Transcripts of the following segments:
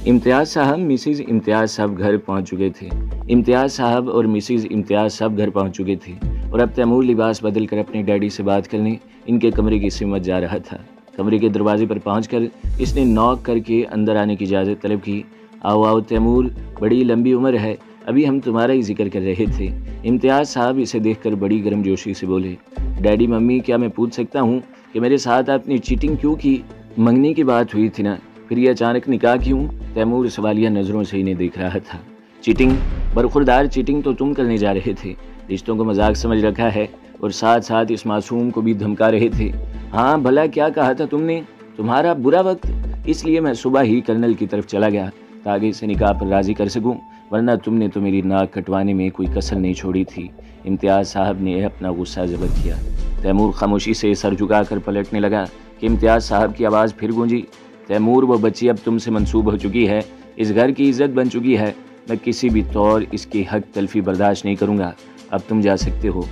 امتیاز صاحب مسز امتیاز صاحب گھر پہنچ چکے تھے۔ امتیاز صاحب اور مسز امتیاز صاحب گھر پہنچ چکے تھے اور اب تیمور لباس بدل کر اپنے ڈیڈی سے بات کرنے ان کے کمرے کی سمت جا رہا تھا۔ کمرے کے دروازے پر پہنچ کر اس نے نوک کر کے اندر آنے کی اجازت طلب کی۔ آؤ آؤ تیمور، بڑی لمبی عمر ہے، ابھی ہم تمہارا ہی ذکر کر رہے تھے۔ امتیاز صاحب اسے دیکھ کر بڑی گرم جوشی سے بولے، ڈیڈی ممی کیا میں پوچھ سکتا ہوں کہ میرے ساتھ آپ نے چیٹنگ کیوں کی؟ منگنی کی بات ہوئی تھی نا، پھر یہ اچانک نکاح کیوں؟ تیمور سوالیہ نظروں سے انہیں دیکھ رہا تھا۔ چیٹنگ؟ برخوردار چیٹنگ تو تم کرنے جا رہے تھے، رشتوں کو مذاق سمجھ رکھا ہے اور ساتھ ساتھ اس معصوم کو بھی دھمکا رہے تھے۔ ہاں بھلا کیا کہا تھا تم نے؟ تمہارا برا وقت، اس لیے میں صبح ہی کرنل کی طرف چلا گیا تاکہ اسے نکاح پر راضی کر سکوں، ورنہ تم نے تو میری ناک کٹوانے میں کوئی کسر نہیں چھوڑی تھی۔ امتیاز صاحب نے اپنا غصہ ضبط کیا۔ تیمور خاموشی سے سر جھکا کر پلٹنے لگا کہ امتیاز صاحب کی آواز پھر گونجی، تیمور وہ بچی اب تم سے منسوب ہو چکی ہے، اس گھر کی عزت بن چکی ہے، میں کسی بھی طور اس کی حق تلفی برداشت نہیں کروں گا، اب تم جا سکتے ہو۔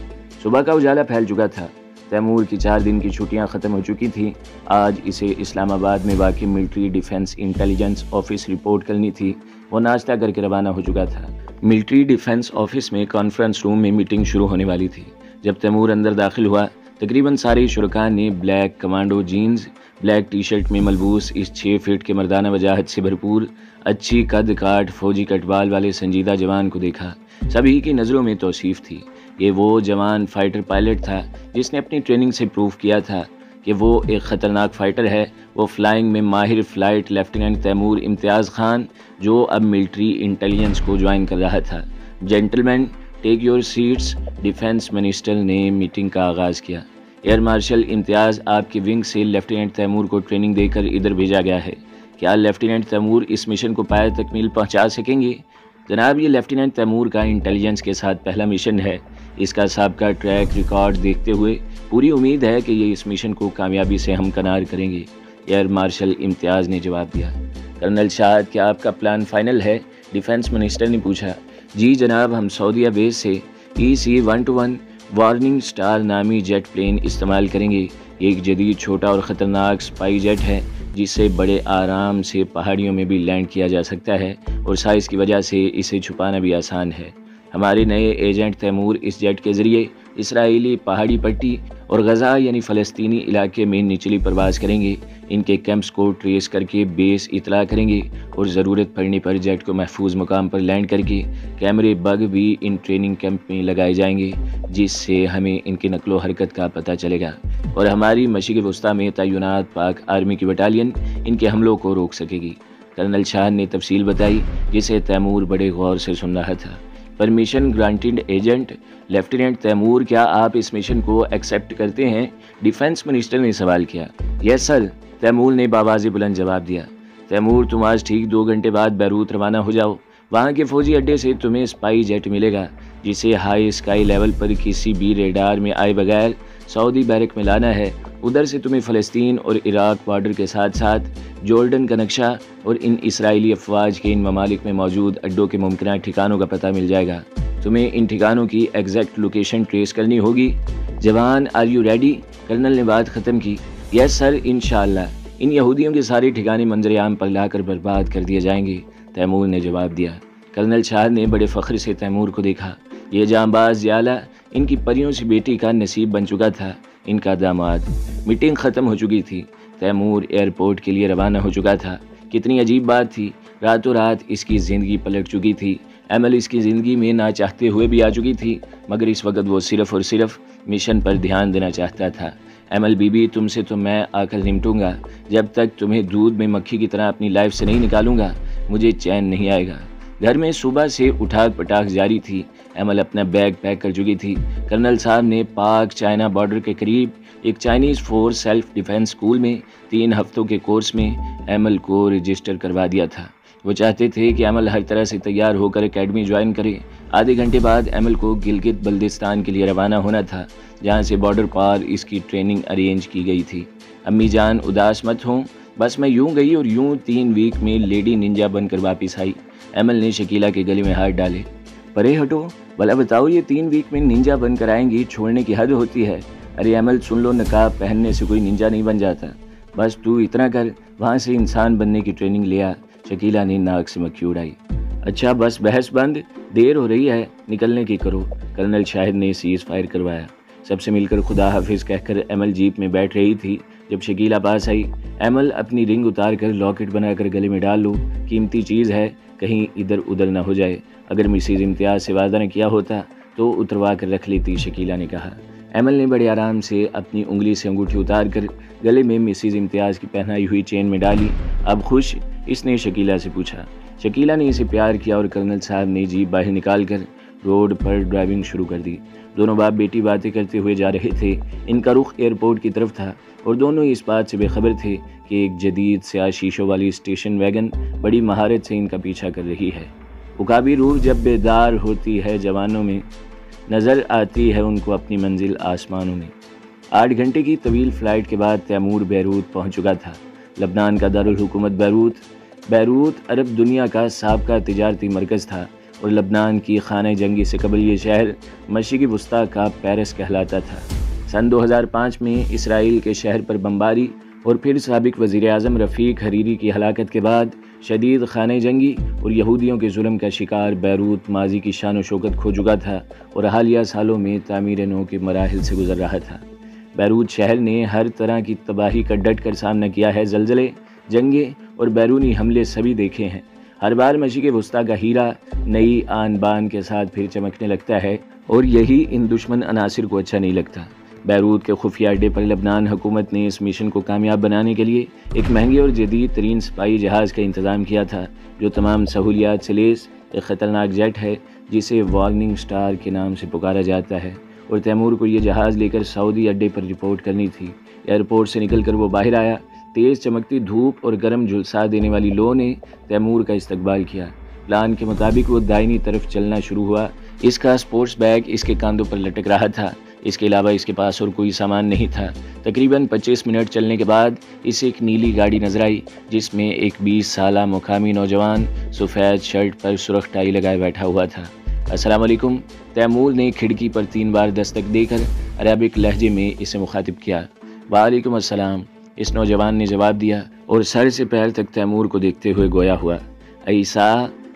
صبح کا اجالا پھیل چکا تھا۔ تیمور کی 4 دن کی چھٹیاں ختم ہو چکی تھیں۔ آج اسے اسلام آباد میں واقع military defence intelligence office report کرنی تھی۔ وہ ناشتہ کر کے روانہ ہو چکا تھا۔ ملٹری ڈیفنس آفس میں کانفرنس روم میں میٹنگ شروع ہونے والی تھی۔ جب تیمور اندر داخل ہوا، تقریباً سارے شرکاء نے black commando jeans, black T shirt میں ملبوس اس 6 فٹ کے مردانہ وجاہت سے بھرپور، اچھی قد کاٹ فوجی کٹ بال والے سنجیدہ جوان کو دیکھا۔ سبھی کی نظروں میں توصیف تھی۔ یہ وہ جوان فائٹر پائلٹ تھا جس نے اپنی ٹریننگ سے پروف کیا تھا کہ وہ ایک خطرناک فائٹر ہے۔ وہ فلائنگ میں ماہر فلائٹ لیفٹیننٹ تیمور امتیاز خان، جو اب ملٹری انٹیلیجنس کو جوائن کر رہا تھا۔ Gentleman take your seats, defence minister نے میٹنگ کا آغاز کیا۔ ایئر مارشل امتیاز آپ کے ونگ سے لیفٹیننٹ تیمور کو ٹریننگ دے کر ادھر بھیجا گیا ہے۔ کیا لیفٹیننٹ تیمور اس مشن کو پایہ تکمیل پہنچا سکیں گے؟ جناب، یہ لیفٹیننٹ تیمور کا انٹیلیجنس کے ساتھ پہلا مشن ہے۔ اس کا سابقہ ٹریک ریکارڈ دیکھتے ہوئے پوری امید ہے کہ یہ اس مشن کو کامیابی سے ہمکنار کریں گے، ایئر مارشل امتیاز نے جواب دیا۔ کرنل شاہد، کیا آپ کا پلان فائنل ہے؟ ڈیفنس منسٹر نے پوچھا۔ جی جناب، ہم سعودیہ بیس سے EC-121 وارننگ سٹار نامی جیٹ پلین استعمال کریں گے۔ یہ ایک جدید چھوٹا اور خطرناک سپائی جیٹ ہے جس سے بڑے آرام سے پہاڑیوں میں بھی لینڈ کیا جا سکتا ہے اور سائز کی وجہ سے اسے چھپانا بھی آسان ہے۔ ہمارے نئے ایجنٹ تیمور اس جیٹ کے ذریعے اسرائیلی پہاڑی پٹی اور غزہ یعنی فلسطینی علاقے میں نچلی پرواز کریں گے۔ ان کے کیمپس کو ٹریس کر کے بیس اطلاع کریں گے اور ضرورت پڑنے پر جیٹ کو محفوظ مقام پر لینڈ کر کے کیمرے بگ بھی ان ٹریننگ کیمپ میں لگائے جائیں گے، جس سے ہمیں ان کی نقل و حرکت کا پتہ چلے گا اور ہماری مشرق وسطیٰ میں تعینات پاک آرمی کی بٹالین ان کے حملوں کو روک سکے گی۔ کرنل شاہ نے تفصیل بتائی جسے تیمور بڑے غور سے سن رہا تھا۔ Permission granted agent lieutenant Taimur, کیا آپ اس مشن کو ایکسیپٹ کرتے ہیں؟ ڈیفنس منسٹر نے سوال کیا۔ یس سر، تیمور نے بآواز بلند جواب دیا۔ تیمور، تم آج ٹھیک 2 گھنٹے بعد بیروت روانہ ہو جاؤ۔ وہاں کے فوجی اڈے سے تمہیں اسپائی جیٹ ملے گا جسے ہائی اسکائی لیول پر کسی بھی ریڈار میں آئے بغیر سعودی بیرک میں لانا ہے۔ ادھر سے تمہیں فلسطین اور عراق بارڈر کے ساتھ ساتھ جورڈن کا نقشہ اور ان اسرائیلی افواج کے ان ممالک میں موجود اڈوں کے ممکنہ ٹھکانوں کا پتہ مل جائے گا۔ تمہیں ان ٹھکانوں کی ایگزیکٹ لوکیشن ٹریس کرنی ہوگی۔ جوان، آر یو ریڈی؟ کرنل نے بات ختم کی۔ یس سر، انشاءاللہ۔ ان یہودیوں کے سارے ٹھکانے منظر عام پر لا کر برباد کر دیے جائیں گے، تیمور نے جواب دیا۔ کرنل شاہ نے بڑے فخر سے تیمور کو دیکھا۔ یہ جانباز زیالہ ان کی پریوں سے بیٹی کا نصیب بن چکا تھا، ان کا داماد۔ میٹنگ ختم ہو چکی تھی۔ تیمور ایئرپورٹ کے لیے روانہ ہو چکا تھا۔ کتنی عجیب بات تھی، راتوں رات اس کی زندگی پلٹ چکی تھی۔ ایمل اس کی زندگی میں نہ چاہتے ہوئے بھی آ چکی تھی، مگر اس وقت وہ صرف اور صرف مشن پر دھیان دینا چاہتا تھا۔ ایمل بی بی، تم سے تو میں آ کر نمٹوں گا، جب تک تمہیں دودھ میں مکھی کی طرح اپنی لائف سے نہیں نکالوں گا مجھے چین نہیں آئے گا۔ گھر میں صبح سے اٹھاک پٹاک جاری تھی۔ ایمل اپنا بیگ پیک کر چکی تھی۔ کرنل صاحب نے پاک چائنا بارڈر کے قریب ایک Chinese force self defence school میں 3 ہفتوں کے کورس میں ایمل کو رجسٹر کروا دیا تھا۔ وہ چاہتے تھے کہ ایمل ہر طرح سے تیار ہو کر اکیڈمی جوائن کرے۔ آدھے گھنٹے بعد ایمل کو گلگت بلتستان کے لیے روانہ ہونا تھا، جہاں سے بارڈر پار اس کی ٹریننگ ارینج کی گئی تھی۔ امی جان، اداس مت ہوں، بس میں یوں گئی اور یوں 3 ویک میں لیڈی ننجا بن کر واپس آئی۔ ایمل نے شکیلا کے گلے میں ہاتھ ڈالے۔ پرے ہٹو، بھلا بتاؤ، یہ 3 ویک میں ننجا بن کر آئیں گی، چھوڑنے کی حد ہوتی ہے۔ ارے ایمل سن لو، نقاب پہننے سے کوئی ننجا نہیں بن جاتا۔ بس تو اتنا کر، وہاں سے انسان بننے کی ٹریننگ لیا شکیلہ نے ناک سے مکھی اڑائی۔ اچھا بس بحث بند، دیر ہو رہی ہے، نکلنے کی کرو۔ کرنل شاہد نے سیز فائر کروایا۔ سب سے مل کر خدا حافظ کہہ کر ایمل جیپ میں بیٹھ رہی تھی جب شکیلہ پاس آئی۔ ایمل اپنی رنگ اتار کر لاکٹ بنا کر گلے میں ڈال لو، قیمتی چیز ہے، کہیں ادھر ادھر نہ ہو جائے۔ اگر مسز امتیاز سے وعدہ نہ کیا ہوتا تو اتروا کر رکھ لیتی، شکیلہ نے کہا۔ ایمل نے بڑے آرام سے اپنی انگلی سے انگوٹھی اتار کر گلے میں مسز امتیاز کی پہنائی ہوئی چین میں ڈالی۔ اب خوش؟ اس نے شکیلہ سے پوچھا۔ شکیلہ نے اسے پیار کیا اور کرنل صاحب نے جیپ باہر نکال کر روڈ پر ڈرائیونگ شروع کر دی۔ دونوں باپ بیٹی باتیں کرتے ہوئے جا رہے تھے۔ ان کا رخ ایئرپورٹ کی طرف تھا اور دونوں اس بات سے بے خبر تھے کہ ایک جدید سیاہ شیشوں والی اسٹیشن ویگن بڑی مہارت سے ان کا پیچھا کر رہی ہے۔ عقابی روح جب بیدار ہوتی ہے جوانوں میں، نظر آتی ہے ان کو اپنی منزل آسمانوں میں۔ 8 گھنٹے کی طویل فلائٹ کے بعد تیمور بیروت پہنچ چکا تھا۔ لبنان کا دارالحکومت بیروت عرب دنیا کا سابقہ تجارتی مرکز تھا اور لبنان کی خانہ جنگی سے قبل یہ شہر مشرقی وسطیٰ کا پیرس کہلاتا تھا۔ سن 2005 میں اسرائیل کے شہر پر بمباری اور پھر سابق وزیر اعظم رفیق حریری کی ہلاکت کے بعد شدید خانہ جنگی اور یہودیوں کے ظلم کا شکار بیروت ماضی کی شان و شوکت کھو چکا تھا اور حالیہ سالوں میں تعمیر نو کے مراحل سے گزر رہا تھا۔ بیروت شہر نے ہر طرح کی تباہی کا ڈٹ کر سامنا کیا ہے، زلزلے، جنگیں اور بیرونی حملے سبھی دیکھے ہیں۔ ہر بار مشرق وسطیٰ کا ہیرا نئی آن بان کے ساتھ پھر چمکنے لگتا ہے اور یہی ان دشمن عناصر کو اچھا نہیں لگتا۔ بیروت کے خفیہ اڈے پر لبنان حکومت نے اس مشن کو کامیاب بنانے کے لیے ایک مہنگے اور جدید ترین سپاہی جہاز کا انتظام کیا تھا جو تمام سہولیات سے لیس ایک خطرناک جیٹ ہے جسے وارننگ سٹار کے نام سے پکارا جاتا ہے، اور تیمور کو یہ جہاز لے کر سعودی اڈے پر رپورٹ کرنی تھی۔ ایئرپورٹ سے نکل کر وہ باہر آیا۔ تیز چمکتی دھوپ اور گرم جھلسا دینے والی لو نے تیمور کا استقبال کیا۔ پلان کے مطابق وہ دائنی طرف چلنا شروع ہوا۔ اس کا سپورٹس بیگ اس کے کاندھوں پر لٹک رہا تھا۔ اس کے علاوہ اس کے پاس اور کوئی سامان نہیں تھا۔ تقریباً 25 منٹ چلنے کے بعد اسے ایک نیلی گاڑی نظر آئی جس میں ایک 20 سالہ مقامی نوجوان سفید شرٹ پر سرخ ٹائی لگائے بیٹھا ہوا تھا۔ السلام علیکم، تیمور نے کھڑکی پر 3 بار دستک دے کر عربک لہجے میں اسے مخاطب کیا۔ وعلیکم السلام، اس نوجوان نے جواب دیا اور سر سے پیر تک تیمور کو دیکھتے ہوئے گویا ہوا۔ ایسا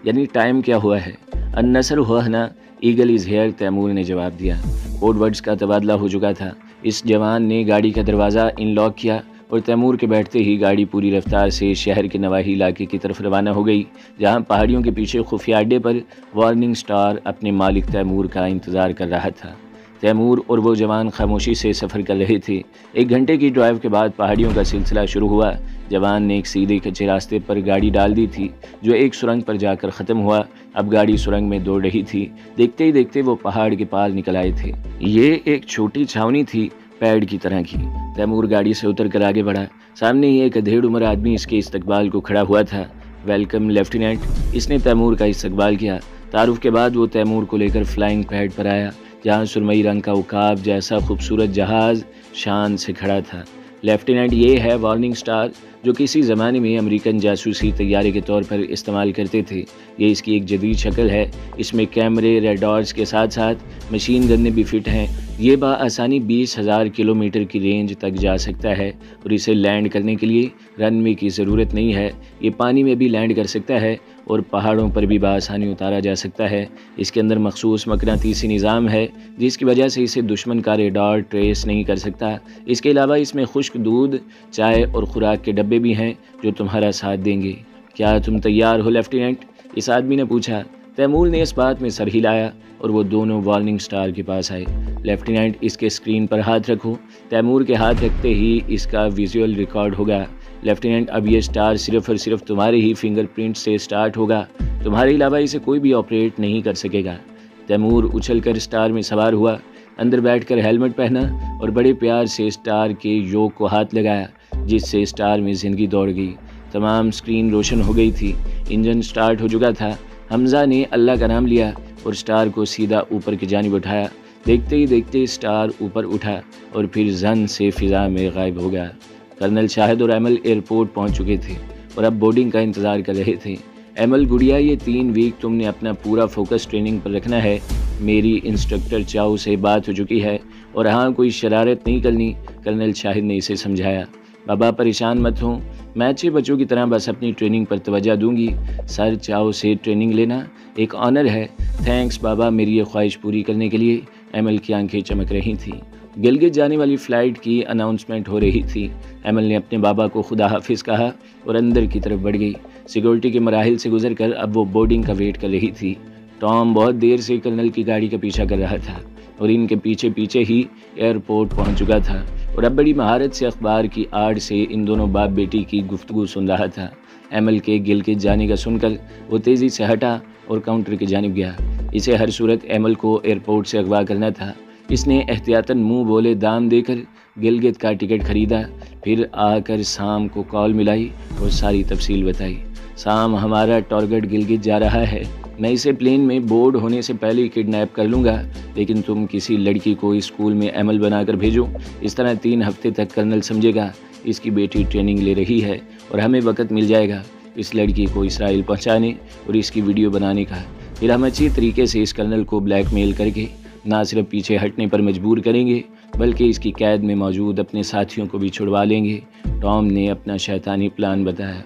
یعنی ٹائم کیا ہوا ہے؟ النصر ہوا نا، ایگل از ہیئر، تیمور نے جواب دیا۔ کوڈ ورڈز کا تبادلہ ہو چکا تھا۔ اس جوان نے گاڑی کا دروازہ ان لاک کیا اور تیمور کے بیٹھتے ہی گاڑی پوری رفتار سے شہر کے نواحی علاقے کی طرف روانہ ہو گئی، جہاں پہاڑیوں کے پیچھے خفیہ اڈے پر وارننگ سٹار اپنے مالک تیمور کا انتظار کر رہا تھا۔ تیمور اور وہ جوان خاموشی سے سفر کر رہے تھے۔ 1 گھنٹے کی ڈرائیو کے بعد پہاڑیوں کا سلسلہ شروع ہوا۔ جوان نے ایک سیدھے کچے راستے پر گاڑی ڈال دی تھی جو ایک سرنگ پر جا کر ختم ہوا۔ اب گاڑی سرنگ میں دوڑ رہی تھی۔ دیکھتے ہی دیکھتے وہ پہاڑ کے پار نکل آئے تھے۔ یہ ایک چھوٹی چھاونی تھی، پیڑ کی طرح کی۔ تیمور گاڑی سے اتر کر آگے بڑھا۔ سامنے ہی ایک ادھیڑ عمر آدمی اس کے استقبال کو کھڑا ہوا تھا۔ ویلکم لیفٹیننٹ، اس نے تیمور کا استقبال کیا۔ تعارف کے بعد وہ تیمور کو لے کر فلائنگ پیڈ پر آیا جہاں سرمئی رنگ کا عقاب جیسا خوبصورت جہاز شان سے کھڑا تھا۔ لیفٹیننٹ، یہ ہے وارننگ سٹار جو کسی زمانے میں امریکن جاسوسی طیارے کے طور پر استعمال کرتے تھے۔ یہ اس کی ایک جدید شکل ہے۔ اس میں کیمرے، ریڈارز کے ساتھ ساتھ مشین گنیں بھی فٹ ہیں۔ یہ بآسانی 20,000 کلومیٹر کی رینج تک جا سکتا ہے اور اسے لینڈ کرنے کے لیے رن وے کی ضرورت نہیں ہے۔ یہ پانی میں بھی لینڈ کر سکتا ہے اور پہاڑوں پر بھی بآسانی اتارا جا سکتا ہے۔ اس کے اندر مخصوص مقناطیسی نظام ہے جس کی وجہ سے اسے دشمن کا ریڈار ٹریس نہیں کر سکتا۔ اس کے علاوہ اس میں خشک دودھ، چائے اور خوراک کے ڈبے بھی ہیں جو تمہارا ساتھ دیں گے۔ کیا تم تیار ہو لیفٹیننٹ؟ اس آدمی نے پوچھا۔ تیمور نے اس بات میں سر ہلایا اور وہ دونوں وارننگ سٹار کے پاس آئے۔ لیفٹیننٹ، اس کے اسکرین پر ہاتھ رکھو۔ تیمور کے ہاتھ رکھتے ہی اس کا ویژول ریکارڈ ہوگا۔ لیفٹیننٹ، اب یہ سٹار صرف اور صرف تمہارے ہی فنگر پرنٹ سے سٹارٹ ہوگا۔ تمہارے علاوہ اسے کوئی بھی آپریٹ نہیں کر سکے گا۔ تیمور اچھل کر سٹار میں سوار ہوا، اندر بیٹھ کر ہیلمٹ پہنا اور بڑے پیار سے سٹار کے یوک کو ہاتھ لگایا جس سے سٹار میں زندگی دوڑ گئی۔ تمام سکرین روشن ہو گئی تھی۔ انجن سٹارٹ ہو چکا تھا۔ حمزہ نے اللہ کا نام لیا اور سٹار کو سیدھا اوپر کی جانب اٹھایا۔ دیکھتے ہی دیکھتے سٹار اوپر اٹھا اور پھر زن سے فضا میں غائب ہو گیا۔ کرنل شاہد اور ایمل ایئرپورٹ پہنچ چکے تھے اور اب بورڈنگ کا انتظار کر رہے تھے۔ ایمل گڑیا، یہ 3 ویک تم نے اپنا پورا فوکس ٹریننگ پر رکھنا ہے۔ میری انسٹرکٹر چاؤ سے بات ہو چکی ہے اور ہاں کوئی شرارت نہیں کرنی، کرنل شاہد نے اسے سمجھایا۔ بابا پریشان مت ہوں، میں اچھے بچوں کی طرح بس اپنی ٹریننگ پر توجہ دوں گی۔ سر چاؤ سے ٹریننگ لینا ایک آنر ہے۔ تھینکس بابا، میری یہ خواہش پوری کرنے کے لیے۔ ایمل کی آنکھیں چمک رہی تھیں۔ گلگت جانے والی فلائٹ کی اناؤنسمنٹ ہو رہی تھی۔ ایمل نے اپنے بابا کو خدا حافظ کہا اور اندر کی طرف بڑھ گئی۔ سیکورٹی کے مراحل سے گزر کر اب وہ بورڈنگ کا ویٹ کر رہی تھی۔ ٹام بہت دیر سے کرنل کی گاڑی کا پیچھا کر رہا تھا اور ان کے پیچھے پیچھے ہی ایئرپورٹ پہنچ چکا تھا اور اب بڑی مہارت سے اخبار کی آڑ سے ان دونوں باپ بیٹی کی گفتگو سن رہا تھا۔ ایمل کے گلگت جانے کا سن کر وہ تیزی سے ہٹا اور کاؤنٹر کی جانب گیا۔ اسے ہر صورت ایمل کو ایئرپورٹ سے اغوا کرنا تھا۔ اس نے احتیاطاً منہ بولے دام دے کر گلگت کا ٹکٹ خریدا، پھر آ کر سام کو کال ملائی اور ساری تفصیل بتائی۔ سام، ہمارا ٹارگٹ گلگت جا رہا ہے۔ میں اسے پلین میں بورڈ ہونے سے پہلے کڈنیپ کر لوں گا، لیکن تم کسی لڑکی کو اسکول میں ایمل بنا کر بھیجو۔ اس طرح 3 ہفتے تک کرنل سمجھے گا اس کی بیٹی ٹریننگ لے رہی ہے اور ہمیں وقت مل جائے گا اس لڑکی کو اسرائیل پہنچانے اور اس کی ویڈیو بنانے کا۔ پھر ہم اچھی طریقے سے اس کرنل کو بلیک میل کر کے نہ صرف پیچھے ہٹنے پر مجبور کریں گے بلکہ اس کی قید میں موجود اپنے ساتھیوں کو بھی چھڑوا لیں گے۔ ٹام نے اپنا شیطانی پلان بتایا۔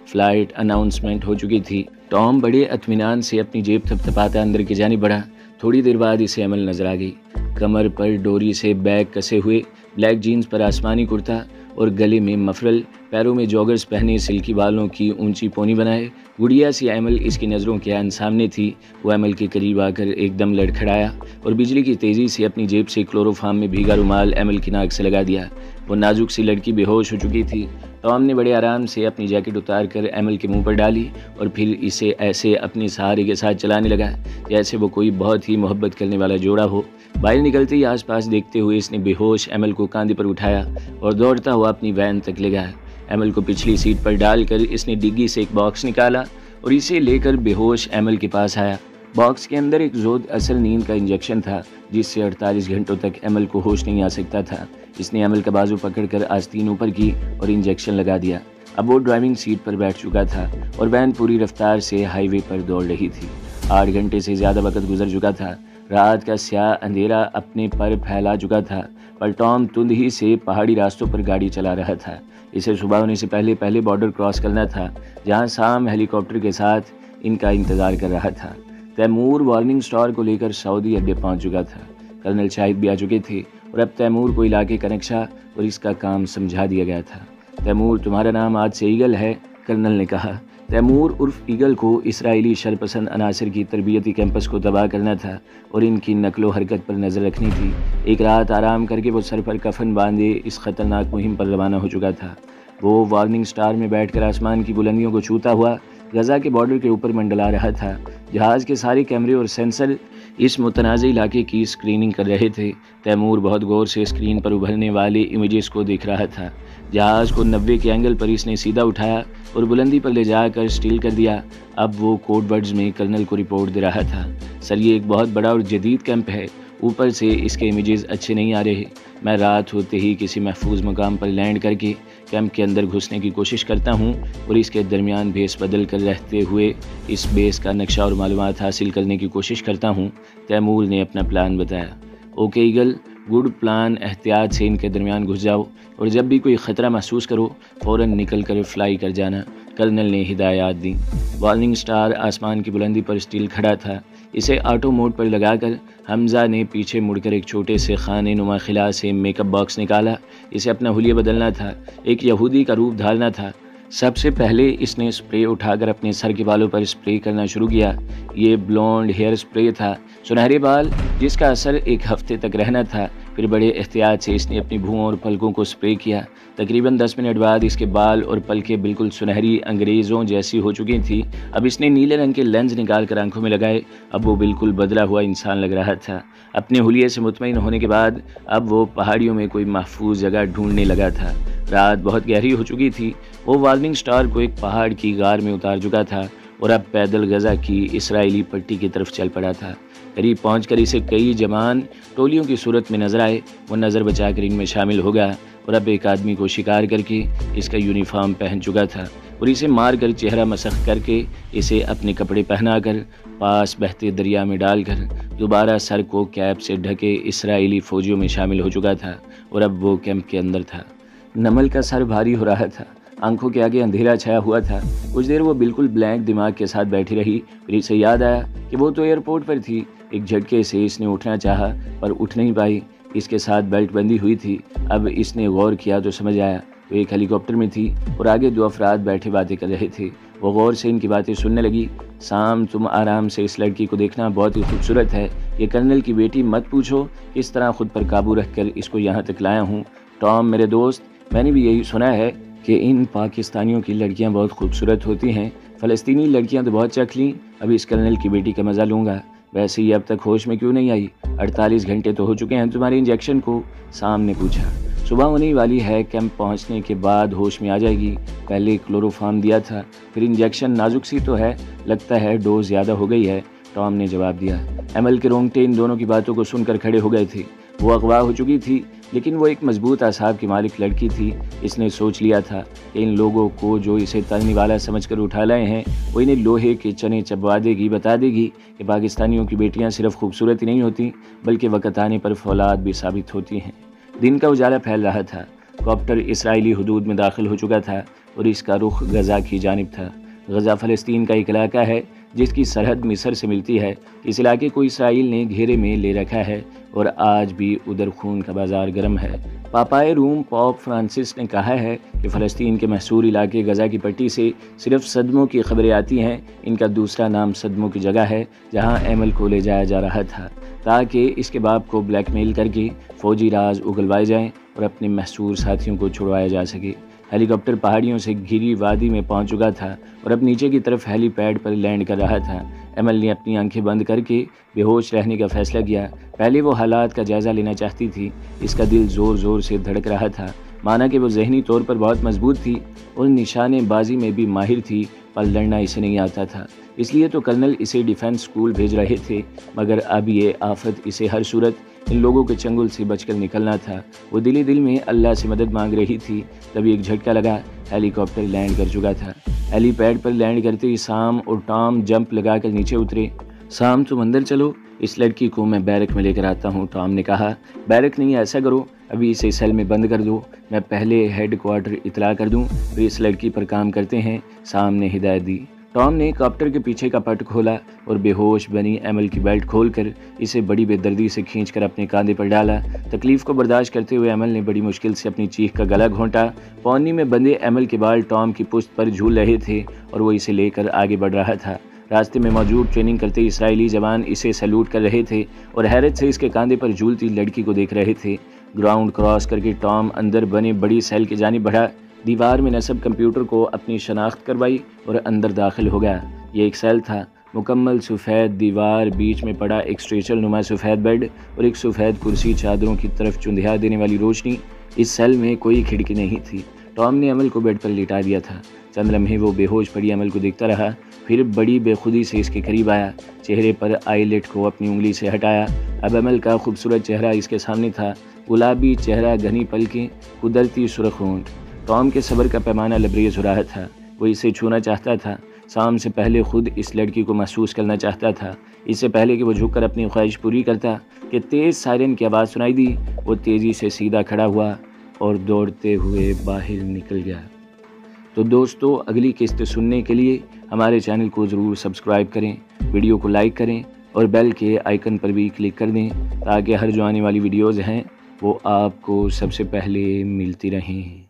فلائٹ اناؤنسمنٹ ہو چکی تھی۔ ٹام بڑے اطمینان سے اپنی جیب تھپتھپاتا اندر کی جانب بڑھا۔ تھوڑی دیر بعد اسے ایمل نظر آ گئی۔ کمر پر ڈوری سے بیگ کسے ہوئے، بلیک جینز پر آسمانی کرتا اور گلے میں مفرل، پیروں میں جوگرز پہنے، سلکی بالوں کی اونچی پونی بنائے گڑیا سی ایمل اس کی نظروں کے عین سامنے تھی۔ وہ ایمل کے قریب آ کر ایک دم لڑکھڑایا اور بجلی کی تیزی سے اپنی جیب سے کلوروفارم میں بھیگا رومال ایمل کی ناک سے لگا دیا۔ وہ نازک سی لڑکی بے ہوش ہو چکی تھی۔ ٹام نے بڑے آرام سے اپنی جیکٹ اتار کر ایمل کے منہ پر ڈالی اور پھر اسے ایسے اپنے سہارے کے ساتھ چلانے لگا جیسے وہ کوئی بہت ہی محبت کرنے والا جوڑا ہو۔ باہر نکلتے ہی آس پاس دیکھتے ہوئے اس نے بے ہوش ایمل کو کاندھے پر اٹھایا اور دوڑتا ہوا اپنی وین تک لے گیا۔ ایمل کو پچھلی سیٹ پر ڈال کر اس نے ڈگی سے ایک باکس نکالا اور اسے لے کر بے ہوش ایمل کے پاس آیا۔ باکس کے اندر ایک زود اثر نیند کا انجیکشن تھا جس سے 48 گھنٹوں تک ایمل کو ہوش نہیں آ سکتا تھا۔ اس نے ایمل کا بازو پکڑ کر آستین اوپر کی اور انجیکشن لگا دیا۔ اب وہ ڈرائیونگ سیٹ پر بیٹھ چکا تھا اور وین پوری رفتار سے ہائی وے پر دوڑ رہی تھی۔ 8 گھنٹے سے زیادہ وقت گزر چکا تھا۔ رات کا سیاہ اندھیرا اپنے پر پھیلا چکا تھا، پر ٹام تند ہی سے پہاڑی راستوں پر گاڑی چلا رہا تھا۔ اسے صبح ہونے سے پہلے بارڈر کراس کرنا تھا، جہاں سام ہیلی کاپٹر کے ساتھ ان کا انتظار کر رہا تھا۔ تیمور وارننگ سٹار کو لے کر سعودی اڈے پہنچ چکا تھا۔ کرنل شاہد بھی آ چکے تھے اور اب تیمور کو علاقے کا نقشہ اور اس کا کام سمجھا دیا گیا تھا۔ تیمور، تمہارا نام آج سے ایگل ہے، کرنل نے کہا۔ تیمور عرف ایگل کو اسرائیلی شرپسند عناصر کی تربیتی کیمپس کو تباہ کرنا تھا اور ان کی نقل و حرکت پر نظر رکھنی تھی۔ ایک رات آرام کر کے وہ سر پر کفن باندھے اس خطرناک مہم پر روانہ ہو چکا تھا۔ وہ وارننگ سٹار میں بیٹھ کر آسمان کی بلندیوں کو چھوتا ہوا غزہ کے بارڈر کے اوپر منڈلا رہا تھا۔ جہاز کے سارے کیمرے اور سینسر اس متنازع علاقے کی اسکریننگ کر رہے تھے۔ تیمور بہت غور سے اسکرین پر ابھرنے والے امیجز کو دیکھ رہا تھا۔ جہاز کو 90 کے اینگل پر اس نے سیدھا اٹھایا اور بلندی پر لے جا کر اسٹیل کر دیا۔ اب وہ کوڈ ورڈز میں کرنل کو رپورٹ دے رہا تھا۔ سر، یہ ایک بہت بڑا اور جدید کیمپ ہے۔ اوپر سے اس کے امیجز اچھے نہیں آ رہے۔ میں رات ہوتے ہی کسی محفوظ مقام پر لینڈ کر کے کیمپ کے اندر گھسنے کی کوشش کرتا ہوں اور اس کے درمیان بیس بدل کر رہتے ہوئے اس بیس کا نقشہ اور معلومات حاصل کرنے کی کوشش کرتا ہوں۔ تیمور نے اپنا پلان بتایا۔ Okay eagle, good plan. احتیاط سے ان کے درمیان گھس جاؤ اور جب بھی کوئی خطرہ محسوس کرو فوراً نکل کر فلائی کر جانا، کرنل نے ہدایات دیں۔ وارننگ سٹار آسمان کی بلندی پر اسٹیل کھڑا تھا۔ اسے آٹو موڈ پر لگا کر حمزہ نے پیچھے مڑ کر ایک چھوٹے سے خانے نما خلا سے میک اپ باکس نکالا۔ اسے اپنا حلیہ بدلنا تھا، ایک یہودی کا روپ دھارنا تھا۔ سب سے پہلے اس نے اسپرے اٹھا کر اپنے سر کے بالوں پر اسپرے کرنا شروع کیا۔ یہ بلونڈ ہیئر اسپرے تھا، سنہرے بال جس کا اثر 1 ہفتے تک رہنا تھا۔ پھر بڑے احتیاط سے اس نے اپنی بھوؤں اور پلکوں کو اسپرے کیا۔ تقریباً 10 منٹ بعد اس کے بال اور پلکیں بالکل سنہری انگریزوں جیسی ہو چکی تھیں۔ اب اس نے نیلے رنگ کے لینز نکال کر آنکھوں میں لگائے۔ اب وہ بالکل بدلا ہوا انسان لگ رہا تھا۔ اپنے حلیے سے مطمئن ہونے کے بعد اب وہ پہاڑیوں میں کوئی محفوظ جگہ ڈھونڈنے لگا تھا۔ رات بہت گہری ہو چکی تھی۔ وہ وارننگ سٹار کو ایک پہاڑ کی غار میں اتار چکا تھا اور اب پیدل غزہ کی اسرائیلی پٹی کی طرف چل پڑا تھا۔ قریب پہنچ کر اسے کئی جوان ٹولیوں کی صورت میں نظر آئے۔ وہ نظر بچا کر ان میں شامل ہو گیا اور اب ایک آدمی کو شکار کر کے اس کا یونیفارم پہن چکا تھا اور اسے مار کر چہرہ مسخ کر کے اسے اپنے کپڑے پہنا کر پاس بہتے دریا میں ڈال کر دوبارہ سر کو کیپ سے ڈھکے اسرائیلی فوجیوں میں شامل ہو چکا تھا اور اب وہ کیمپ کے اندر تھا۔ نمل کا سر بھاری ہو رہا تھا، آنکھوں کے آگے اندھیرا چھایا ہوا تھا۔ کچھ دیر وہ بالکل بلینک دماغ کے ساتھ بیٹھی رہی، پھر اسے یاد آیا کہ وہ تو ایئرپورٹ پر تھی۔ ایک جھٹکے سے اس نے اٹھنا چاہا پر اٹھ نہیں پائی، اس کے ساتھ بیلٹ بندی ہوئی تھی۔ اب اس نے غور کیا تو سمجھ آیا وہ ایک ہیلی کاپٹر میں تھی اور آگے 2 افراد بیٹھے باتیں کر رہے تھے۔ وہ غور سے ان کی باتیں سننے لگی۔ سام، تم آرام سے اس لڑکی کو دیکھنا، بہت ہی خوبصورت ہے، یہ کرنل کی بیٹی، مت پوچھو کس طرح خود پر قابو رکھ کر اس کو یہاں تک لایا ہوں۔ ٹام میرے دوست، میں نے بھی یہی سنا ہے کہ ان پاکستانیوں کی لڑکیاں بہت خوبصورت ہوتی ہیں، فلسطینی لڑکیاں تو بہت چکھ لیں، اب اس کرنل کی بیٹی کا مزہ لوں گا۔ ویسے ہی اب تک ہوش میں کیوں نہیں آئی؟ 48 گھنٹے تو ہو چکے ہیں تمہارے انجیکشن کو، سام نے پوچھا۔ صبح ہونے والی ہے، کیمپ پہنچنے کے بعد ہوش میں آ جائے گی، پہلے کلوروفارم دیا تھا، پھر انجیکشن، نازک سی تو ہے، لگتا ہے ڈوز زیادہ ہو گئی ہے، ٹام نے جواب دیا۔ ایمل کے رونگٹے ان دونوں کی باتوں کو سن کر کھڑے ہو گئے تھے۔ وہ اغوا ہو چکی تھی لیکن وہ ایک مضبوط اعصاب کی مالک لڑکی تھی۔ اس نے سوچ لیا تھا کہ ان لوگوں کو جو اسے ترنے والا سمجھ کر اٹھا لائے ہیں وہ انہیں لوہے کے چنے چبوا دے گی، بتا دے گی کہ پاکستانیوں کی بیٹیاں صرف خوبصورت ہی نہیں ہوتی بلکہ وقت آنے پر فولاد بھی ثابت ہوتی ہیں۔ دن کا اجالا پھیل رہا تھا، کاپٹر اسرائیلی حدود میں داخل ہو چکا تھا اور اس کا رخ غزہ کی جانب تھا۔ غزہ فلسطین کا ایک علاقہ ہے جس کی سرحد مصر سے ملتی ہے۔ اس علاقے کو اسرائیل نے گھیرے میں لے رکھا ہے اور آج بھی ادھر خون کا بازار گرم ہے۔ پاپائے روم پوپ فرانسس نے کہا ہے کہ فلسطین کے محصور علاقے غزہ کی پٹی سے صرف صدموں کی خبریں آتی ہیں۔ ان کا دوسرا نام صدموں کی جگہ ہے جہاں ایمل کو لے جایا جا رہا تھا تاکہ اس کے باپ کو بلیک میل کر کے فوجی راز اگلوائے جائیں اور اپنے محصور ساتھیوں کو چھڑوایا جا سکے۔ ہیلی کاپٹر پہاڑیوں سے گھری وادی میں پہنچ چکا تھا اور اب نیچے کی طرف ہیلی پیڈ پر لینڈ کر رہا تھا۔ ایمل نے اپنی آنکھیں بند کر کے بے ہوش رہنے کا فیصلہ کیا۔ پہلے وہ حالات کا جائزہ لینا چاہتی تھی۔ اس کا دل زور زور سے دھڑک رہا تھا، مانا کہ وہ ذہنی طور پر بہت مضبوط تھی اور نشانے بازی میں بھی ماہر تھی، پر لڑنا اسے نہیں آتا تھا۔ اس لیے تو کرنل اسے ڈیفنس اسکول بھیج رہے تھے، مگر اب یہ آفت اسے ہر صورت ان لوگوں کے چنگل سے بچ کر نکلنا تھا۔ وہ دل ہی دل میں اللہ سے مدد مانگ رہی تھی، تبھی ایک جھٹکا لگا، ہیلی کاپٹر لینڈ کر چکا تھا۔ ہیلی پیڈ پر لینڈ کرتے ہی سام اور ٹام جمپ لگا کر نیچے اترے۔ سام، تم اندر چلو، اس لڑکی کو میں بیرک میں لے کر آتا ہوں، ٹام نے کہا۔ بیرک نہیں، ایسا کرو، ابھی اسے سیل میں بند کر دو، میں پہلے ہیڈ کوارٹر اطلاع کر دوں، پھر اس لڑکی پر کام کرتے ہیں، سام نے ہدایت دی۔ ٹام نے کاپٹر کے پیچھے کا پٹ کھولا اور بے ہوش بنی ایمل کی بیلٹ کھول کر اسے بڑی بے دردی سے کھینچ کر اپنے کاندھے پر ڈالا۔ تکلیف کو برداشت کرتے ہوئے ایمل نے بڑی مشکل سے اپنی چیخ کا گلا گھونٹا۔ پونی میں بندھے ایمل کے بال ٹام کی پشت پر جھول رہے تھے اور وہ اسے لے کر آگے بڑھ رہا تھا۔ راستے میں موجود ٹریننگ کرتے اسرائیلی جوان اسے سیلوٹ کر رہے تھے اور حیرت سے اس کے کاندھے پر جھولتی لڑکی کو دیکھ رہے تھے۔ گراؤنڈ کراس کر کے ٹام اندر بنے بڑی سیل کی جانب بڑھا، دیوار میں نصب کمپیوٹر کو اپنی شناخت کروائی اور اندر داخل ہو گیا۔ یہ ایک سیل تھا، مکمل سفید دیوار، بیچ میں پڑا ایک اسٹریچر نما سفید بیڈ اور ایک سفید کرسی، چادروں کی طرف چندھیا دینے والی روشنی۔ اس سیل میں کوئی کھڑکی نہیں تھی۔ ٹام نے ایمل کو بیڈ پر لٹا دیا تھا۔ چند لمحے وہ بے ہوش پڑی ایمل کو دیکھتا رہا، پھر بڑی بے خودی سے اس کے قریب آیا، چہرے پر آئی لٹ کو اپنی انگلی سے ہٹایا۔ اب ایمل کا خوبصورت چہرہ اس کے سامنے تھا، گلابی چہرہ، گھنی پلکیں، قدرتی سرخ ہونٹ۔ ٹام کے صبر کا پیمانہ لبریز ہو رہا تھا، وہ اسے چھونا چاہتا تھا، سام سے پہلے خود اس لڑکی کو محسوس کرنا چاہتا تھا۔ اس سے پہلے کہ وہ جھک کر اپنی خواہش پوری کرتا کہ تیز سائرن کی آواز سنائی دی، وہ تیزی سے سیدھا کھڑا ہوا اور دوڑتے ہوئے باہر نکل گیا۔ تو دوستو، اگلی قسط سننے کے لیے ہمارے چینل کو ضرور سبسکرائب کریں، ویڈیو کو لائک کریں اور بیل کے آئیکن پر بھی کلک کر دیں تاکہ ہر جو آنے والی ویڈیوز ہیں وہ آپ کو سب سے پہلے ملتی رہیں۔